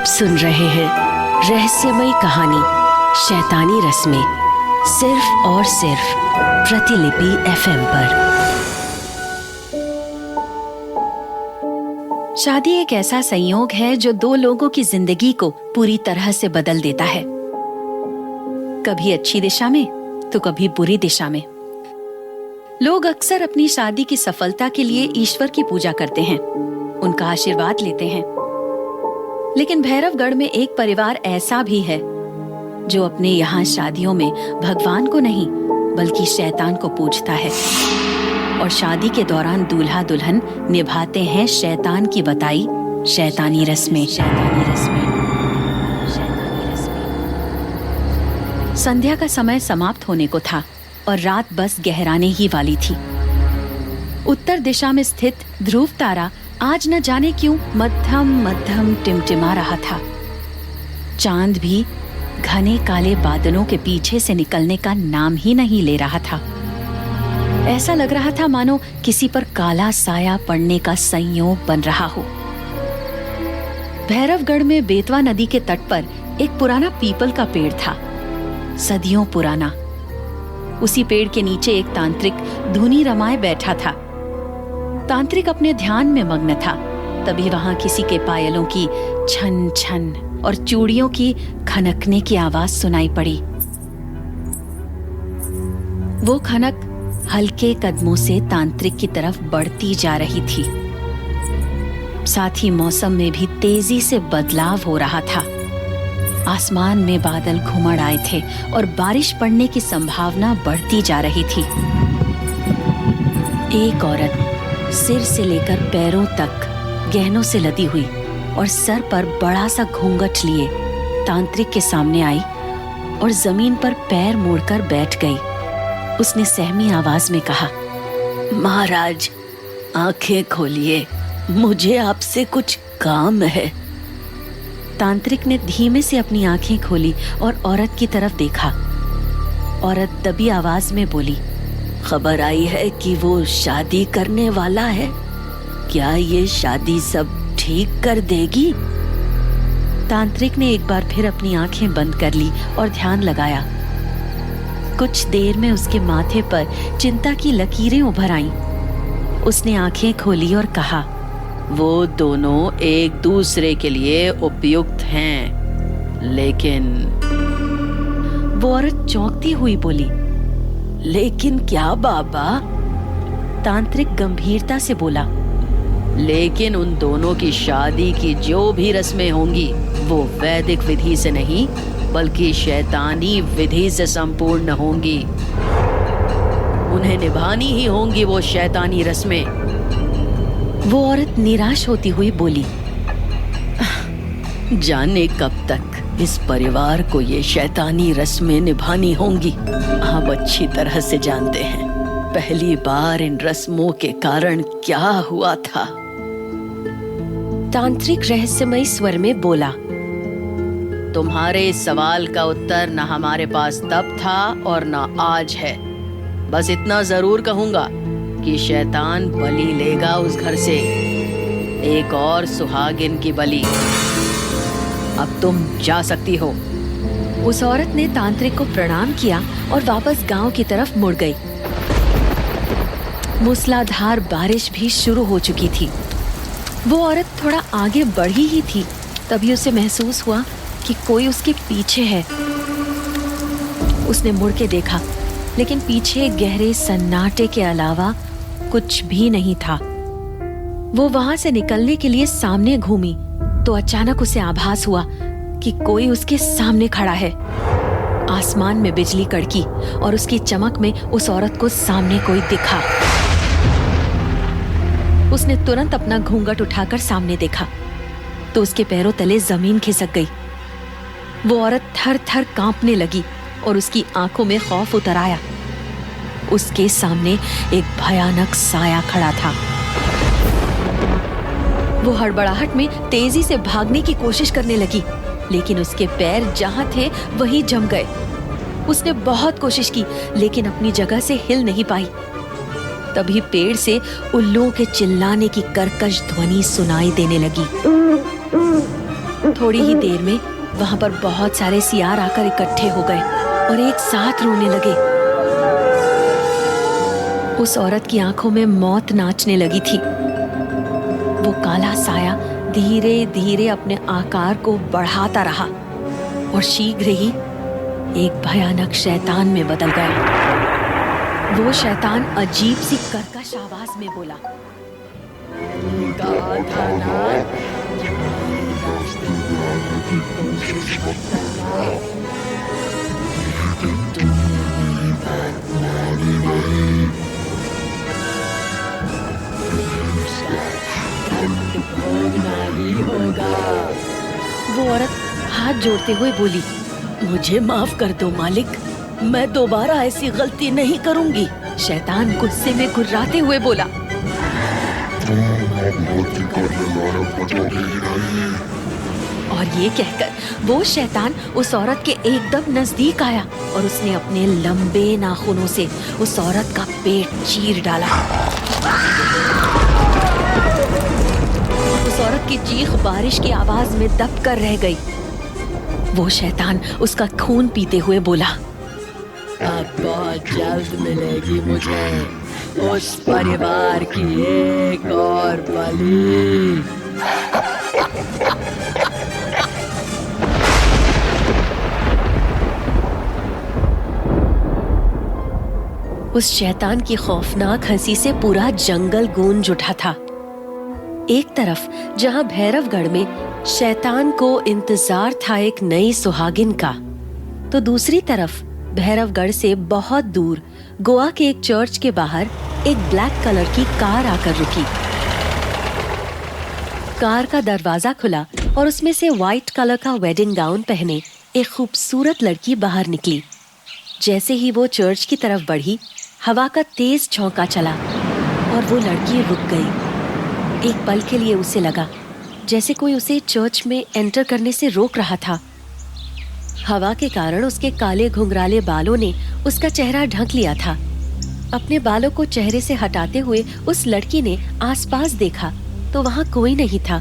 सुन रहे हैं रहस्यमयी कहानी शैतानी रस्में, सिर्फ और सिर्फ प्रतिलिपि FM पर। शादी एक ऐसा संयोग है जो दो लोगों की जिंदगी को पूरी तरह से बदल देता है, कभी अच्छी दिशा में तो कभी बुरी दिशा में। लोग अक्सर अपनी शादी की सफलता के लिए ईश्वर की पूजा करते हैं, उनका आशीर्वाद लेते हैं। लेकिन भैरवगढ़ में एक परिवार ऐसा भी है जो अपने यहाँ शादियों में भगवान को नहीं बल्कि शैतान को पूजता है, और शादी के दौरान दूल्हा दुल्हन निभाते हैं शैतान की बताई शैतानी रस्में। संध्या का समय समाप्त होने को था और रात बस गहराने ही वाली थी। उत्तर दिशा में स्थित ध्रुव तारा आज न जाने क्यों मध्यम मध्यम टिमटिमा रहा था। चांद भी घने काले बादलों के पीछे से निकलने का नाम ही नहीं ले रहा था। ऐसा लग रहा था मानो किसी पर काला साया पड़ने का संयोग बन रहा हो। भैरवगढ़ में बेतवा नदी के तट पर एक पुराना पीपल का पेड़ था, सदियों पुराना। उसी पेड़ के नीचे एक तांत्रिक धुनी रमाए बैठा था। तांत्रिक अपने ध्यान में मग्न था। तभी वहां किसी के पायलों की छन छन और चूड़ियों की खनकने की आवाज सुनाई पड़ी। वो खनक हल्के कदमों से तांत्रिक की तरफ बढ़ती जा रही थी। साथ ही मौसम में भी तेजी से बदलाव हो रहा था। आसमान में बादल घुमड़ आए थे और बारिश पड़ने की संभावना बढ़ती जा रही थी। एक औरत सिर से लेकर पैरों तक गहनों से लदी हुई और सर पर बड़ा सा घूंघट लिए तांत्रिक के सामने आई और जमीन पर पैर मोड़कर बैठ गई। उसने सहमी आवाज में कहा, महाराज आंखें खोलिए, मुझे आपसे कुछ काम है। तांत्रिक ने धीमे से अपनी आंखें खोली और औरत की तरफ देखा। औरत दबी आवाज में बोली, खबर आई है कि वो शादी करने वाला है, क्या ये शादी सब ठीक कर देगी? तांत्रिक ने एक बार फिर अपनी आंखें बंद कर ली और ध्यान लगाया। कुछ देर में उसके माथे पर चिंता की लकीरें उभर आईं। उसने आंखें खोली और कहा, वो दोनों एक दूसरे के लिए उपयुक्त हैं, लेकिन वो औरत चौंकती हुई बोली, लेकिन क्या बाबा? तांत्रिक गंभीरता से बोला, लेकिन उन दोनों की शादी की जो भी रस्में होंगी वो वैदिक विधि से नहीं बल्कि शैतानी विधि से संपूर्ण होंगी। उन्हें निभानी ही होंगी वो शैतानी रस्में। वो औरत निराश होती हुई बोली, जाने कब तक इस परिवार को ये शैतानी रस्में निभानी होंगी। आप अच्छी तरह से जानते हैं पहली बार इन रस्मों के कारण क्या हुआ था। तांत्रिक रहस्यमयी स्वर में बोला, तुम्हारे इस सवाल का उत्तर न हमारे पास तब था और न आज है। बस इतना जरूर कहूंगा कि शैतान बलि लेगा उस घर से, एक और सुहागिन की बलि। अब तुम जा सकती हो। उस औरत ने तांत्रिक को प्रणाम किया और वापस गांव की तरफ मुड़ गई। मूसलाधार बारिश भी शुरू हो चुकी थी। वो औरत थोड़ा आगे बढ़ी ही थी, तभी उसे महसूस हुआ कि कोई उसके पीछे है। उसने मुड़ के देखा, लेकिन पीछे गहरे सन्नाटे के अलावा कुछ भी नहीं था। वो वहां से निकलने के लिए सामने घूमी तो अचानक उसे आभास हुआ कि कोई उसके सामने खड़ा है। आसमान में बिजली कड़की और उसकी चमक में उस औरत को सामने कोई दिखा। उसने तुरंत अपना घूंघट उठाकर सामने देखा तो उसके पैरों तले जमीन खिसक गई। वो औरत थर थर कांपने लगी और उसकी आंखों में खौफ उतर आया। उसके सामने एक भयानक साया खड़ा था। वो हड़बड़ाहट में तेजी से भागने की कोशिश करने लगी, लेकिन उसके पैर जहां थे वहीं जम गए। उसने बहुत कोशिश की लेकिन अपनी जगह से हिल नहीं पाई। तभी पेड़ से उल्लुओं के चिल्लाने की कर्कश ध्वनि सुनाई देने लगी। थोड़ी ही देर में वहां पर बहुत सारे सियार आकर इकट्ठे हो गए और एक साथ रोने लगे। उस औरत की आंखों में मौत नाचने लगी थी। वो काला साया धीरे धीरे अपने आकार को बढ़ाता रहा और शीघ्र ही एक भयानक शैतान में बदल गया। वो शैतान अजीब सी कर्कश आवाज में बोला, वो औरत हाथ जोड़ते हुए बोली, मुझे माफ कर दो मालिक, मैं दोबारा ऐसी गलती नहीं करूंगी। शैतान गुस्से में गुर्राते हुए बोला, और ये कहकर वो शैतान उस औरत के एकदम नजदीक आया और उसने अपने लंबे नाखूनों से उस औरत का पेट चीर डाला। उस औरत की चीख बारिश की आवाज में दब कर रह गई। वो शैतान उसका खून पीते हुए बोला, अब बहुत जल्द मिलेगी मुझे उस परिवार की एक और बलि। उस शैतान की खौफनाक हंसी से पूरा जंगल गूंज उठा था। एक तरफ जहां भैरवगढ़ में शैतान को इंतजार था एक नई सुहागिन का, तो दूसरी तरफ भैरवगढ़ से बहुत दूर गोवा के एक चर्च के बाहर एक ब्लैक कलर की कार आकर रुकी। कार का दरवाजा खुला और उसमें से व्हाइट कलर का वेडिंग गाउन पहने एक खूबसूरत लड़की बाहर निकली। जैसे ही वो चर्च की तरफ बढ़ी, हवा का तेज झोंका चला और वो लड़की रुक गई। एक पल के लिए उसे लगा जैसे कोई उसे चर्च में एंटर करने से रोक रहा था। हवा के कारण उसके काले घुंघराले बालों ने उसका चेहरा ढक लिया था। अपने बालों को चेहरे से हटाते हुए उस लड़की ने आसपास देखा तो वहां कोई नहीं था।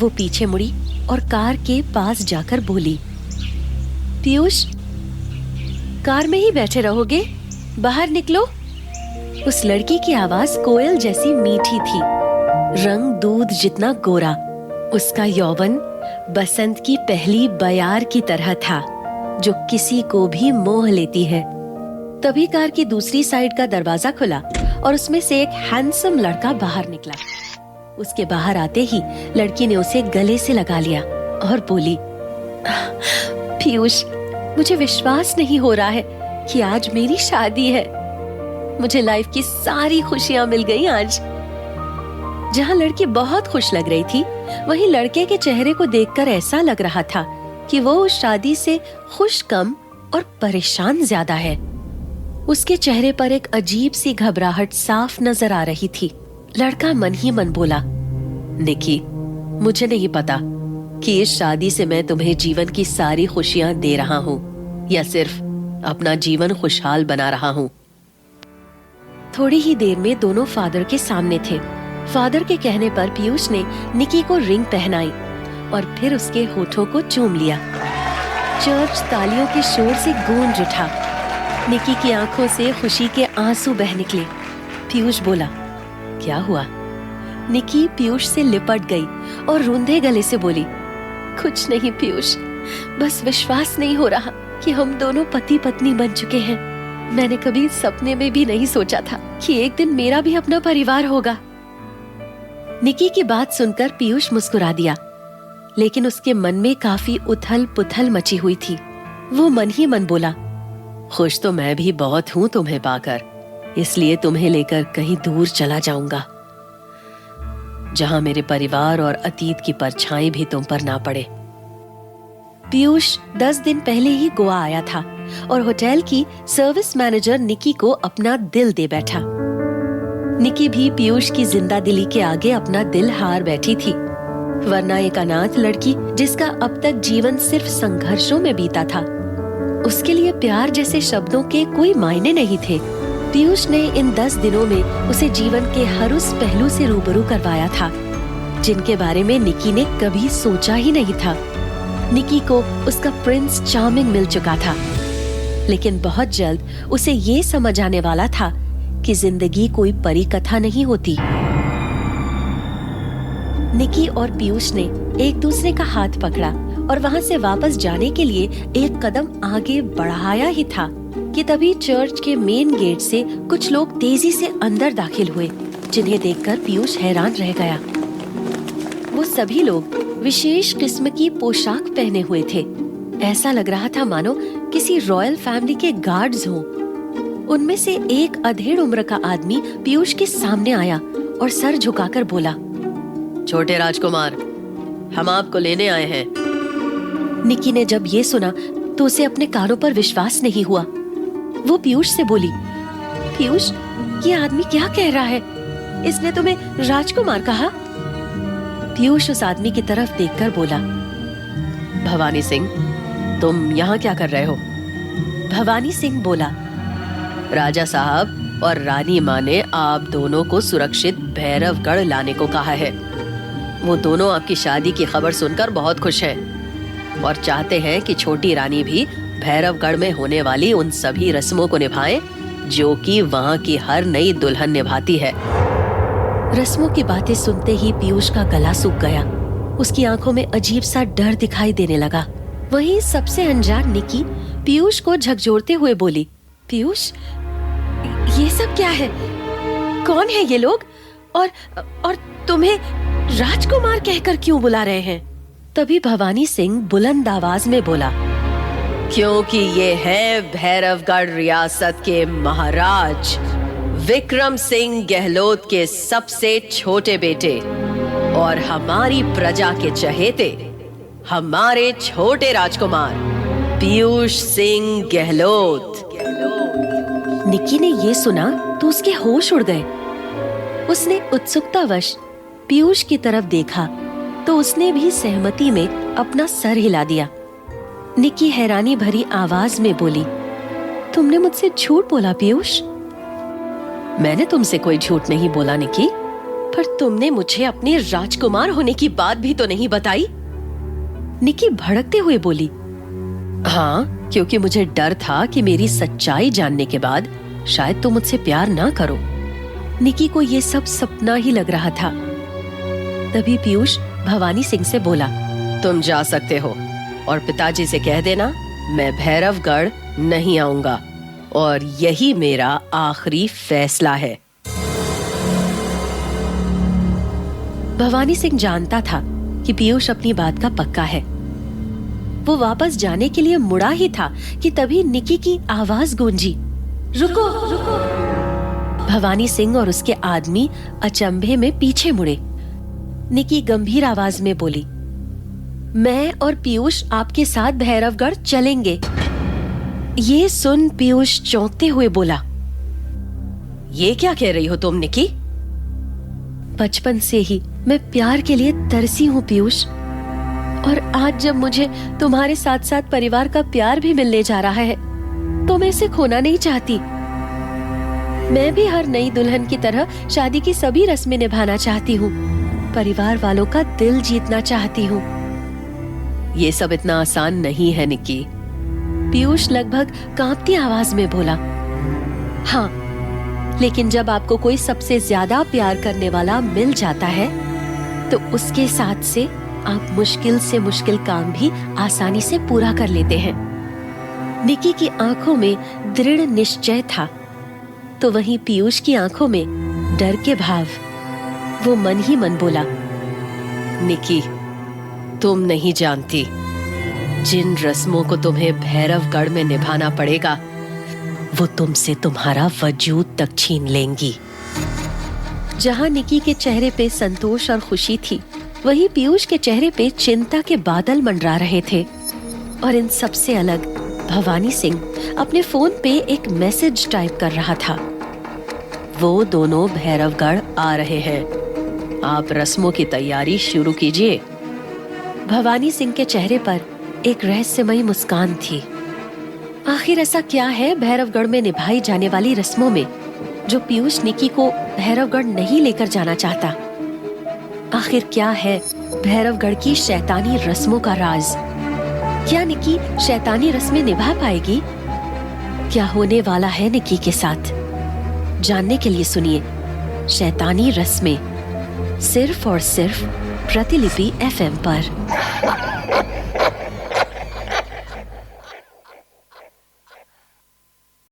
वो पीछे मुड़ी और कार के पास जाकर बोली, पीयूष, कार में ही बैठे रहोगे? बाहर निकलो। उस लड़की की आवाज कोयल जैसी मीठी थी, रंग दूध जितना गोरा। उसका यौवन बसंत की पहली बयार की तरह था जो किसी को भी मोह लेती है। तभी कार की दूसरी साइड का दरवाजा खुला और उसमें से एक हैंडसम लड़का बाहर निकला। उसके बाहर आते ही लड़की ने उसे गले से लगा लिया और बोली, पीयूष, मुझे विश्वास नहीं हो रहा है कि आज मेरी शादी है। मुझे लाइफ की सारी खुशियां मिल गई आज। जहां लड़की बहुत खुश लग रही थी, वहीं लड़के के चेहरे को देखकर ऐसा लग रहा था कि वो उस शादी से खुश कम और परेशान ज्यादा है। उसके चेहरे पर एक अजीब सी घबराहट साफ नजर आ रही थी। लड़का मन ही मन बोला, निकी, मुझे नहीं पता कि इस शादी से मैं तुम्हें जीवन की सारी खुशियां दे रहा हूँ या सिर्फ अपना जीवन खुशहाल बना रहा हूँ। थोड़ी ही देर में दोनों फादर के सामने थे। फादर के कहने पर पीयूष ने निकी को रिंग पहनाई और फिर उसके होठों को चूम लिया। चर्च तालियों के शोर से गूंज उठा। निकी की आंखों से खुशी के आंसू बह निकले। पीयूष बोला, क्या हुआ? निकी पीयूष से लिपट गई और रूंधे गले से बोली, कुछ नहीं पीयूष, बस विश्वास नहीं हो रहा कि हम दोनों पति पत्नी बन चुके हैं। मैंने कभी सपने में भी नहीं सोचा था कि एक दिन मेरा भी अपना परिवार होगा। निकी की बात सुनकर पीयूष मुस्कुरा दिया, लेकिन उसके मन में काफी उथल पुथल मची हुई थी। वो मन ही मन बोला, खुश तो मैं भी बहुत हूँ तुम्हें पाकर, इसलिए तुम्हें लेकर कहीं दूर चला जाऊंगा, जहां मेरे परिवार और अतीत की परछाई भी तुम पर ना पड़े। पीयूष 10 दिन पहले ही गोवा आया था और होटल की सर्विस मैनेजर निकी को अपना दिल दे बैठा। निकी भी पीयूष की जिंदा दिली के आगे अपना दिल हार बैठी थी, वरना एक अनाथ लड़की जिसका अब तक जीवन सिर्फ संघर्षों में बीता था, उसके लिए प्यार जैसे शब्दों के कोई मायने नहीं थे। पीयूष ने इन 10 दिनों में उसे जीवन के हर उस पहलू से रूबरू करवाया था जिनके बारे में निकी ने कभी सोचा ही नहीं था। निकी को उसका प्रिंस चार्मिंग मिल चुका था, लेकिन बहुत जल्द उसे ये समझ आने वाला था कि जिंदगी कोई परी कथा नहीं होती। निकी और पीयूष ने एक दूसरे का हाथ पकड़ा और वहाँ से वापस जाने के लिए एक कदम आगे बढ़ाया ही था कि तभी चर्च के मेन गेट से कुछ लोग तेजी से अंदर दाखिल हुए, जिन्हें देखकर पीयूष हैरान रह गया। वो सभी लोग विशेष किस्म की पोशाक पहने हुए थे। ऐसा लग रहा था मानो किसी रॉयल फैमिली के गार्ड्स हों। उनमें से एक अधेड़ उम्र का आदमी पीयूष के सामने आया और सर झुकाकर बोला, छोटे राजकुमार, हम आपको लेने आए हैं। निकी ने जब ये सुना तो उसे अपने कानों पर विश्वास नहीं हुआ। वो पीयूष से बोली, पीयूष, ये आदमी क्या कह रहा है? इसने तुम्हें राजकुमार कहा? पीयूष उस आदमी की तरफ देखकर बोला, भवानी सिंह, तुम यहाँ क्या कर रहे हो? भवानी सिंह बोला, राजा साहब और रानी माँ ने आप दोनों को सुरक्षित भैरवगढ़ लाने को कहा है। वो दोनों आपकी शादी की खबर सुनकर बहुत खुश हैं और चाहते हैं कि छोटी रानी भी भैरवगढ़ में होने वाली उन सभी रस्मों को निभाए जो कि वहाँ की हर नई दुल्हन निभाती है। रस्मों की बातें सुनते ही पीयूष का गला सूख गया। उसकी आंखों में अजीब सा डर दिखाई देने लगा। वहीं सबसे अनजान निकी पीयूष को झकझोरते हुए बोली, पीयूष, ये सब क्या है? कौन है ये लोग? और तुम्हें राजकुमार कहकर क्यों बुला रहे हैं? तभी भवानी सिंह बुलंद आवाज में बोला, क्योंकि ये है भैरवगढ़ रियासत के महाराज विक्रम सिंह गहलोत के सबसे छोटे बेटे और हमारी प्रजा के चहेते, हमारे छोटे राजकुमार पीयूष सिंह गहलोत। निकी ने ये सुना तो उसके होश उड़ गए। उसने उत्सुकतावश पीयूष की तरफ देखा तो उसने भी सहमति में अपना सर हिला दिया। निकी हैरानी भरी आवाज में बोली, तुमने मुझसे झूठ बोला पीयूष? मैंने तुमसे कोई झूठ नहीं बोला निकी, पर तुमने मुझे अपने राजकुमार होने की बात भी तो नहीं बताई। निकी भड़कते हुए बोली, हाँ, क्योंकि मुझे डर था कि मेरी सच्चाई जानने के बाद शायद तुम मुझसे प्यार ना करो। निकी को ये सब सपना ही लग रहा था। तभी पीयूष भवानी सिंह से बोला, तुम जा सकते हो और पिताजी से कह देना मैं भैरवगढ़ नहीं आऊंगा और यही मेरा आखिरी फैसला है। भवानी सिंह जानता था कि पीयूष अपनी बात का पक्का है। वो वापस जाने के लिए मुड़ा ही था कि तभी निकी की आवाज गूंजी, रुको रुको। भवानी सिंह और उसके आदमी अचंभे में पीछे मुड़े। निकी गंभीर आवाज में बोली, मैं और पीयूष आपके साथ भैरवगढ़ चलेंगे। ये सुन पीयूष चौंकते हुए बोला, ये क्या कह रही हो तुम निकी? बचपन से ही मैं प्यार के लिए तरसी हूँ पीयूष, और आज जब मुझे तुम्हारे साथ साथ परिवार का प्यार भी मिलने जा रहा है तो मैं इसे खोना नहीं चाहती। मैं भी हर नई दुल्हन की तरह शादी की सभी रस्में निभाना चाहती हूँ, परिवार वालों का दिल जीतना चाहती हूँ। ये सब इतना आसान नहीं है निकी। पीयूष लगभग कांपती आवाज में बोला, हाँ, लेकिन जब आपको कोई सबसे ज्यादा प्यार करने वाला मिल जाता है तो उसके साथ से आप मुश्किल से मुश्किल काम भी आसानी से पूरा कर लेते हैं। निकी की आंखों में दृढ़ निश्चय था तो वहीं पीयूष की आंखों में डर के भाव। वो मन ही मन बोला, निकी, तुम नहीं जानती जिन रस्मों को तुम्हें भैरवगढ़ में निभाना पड़ेगा वो तुमसे तुम्हारा वजूद तक छीन लेंगी। जहां निकी के चेहरे पे संतोष और खुशी थी, वहीं पीयूष के चेहरे पे चिंता के बादल मंडरा रहे थे। और इन सब से अलग भवानी सिंह अपने फोन पे एक मैसेज टाइप कर रहा था, वो दोनों भैरवगढ़ आ रहे हैं, आप रस्मों की तैयारी शुरू कीजिए। भवानी सिंह के चेहरे पर एक रहस्यमयी मुस्कान थी। आखिर ऐसा क्या है भैरवगढ़ में निभाई जाने वाली रस्मों में जो पीयूष निकी को भैरवगढ़ नहीं लेकर जाना चाहता? आखिर क्या है भैरवगढ़ की शैतानी रस्मों का राज? क्या निक्की शैतानी रस्में निभा पाएगी? क्या होने वाला है निक्की के साथ? जानने के लिए सुनिए शैतानी रस्में, सिर्फ और सिर्फ प्रतिलिपि FM पर।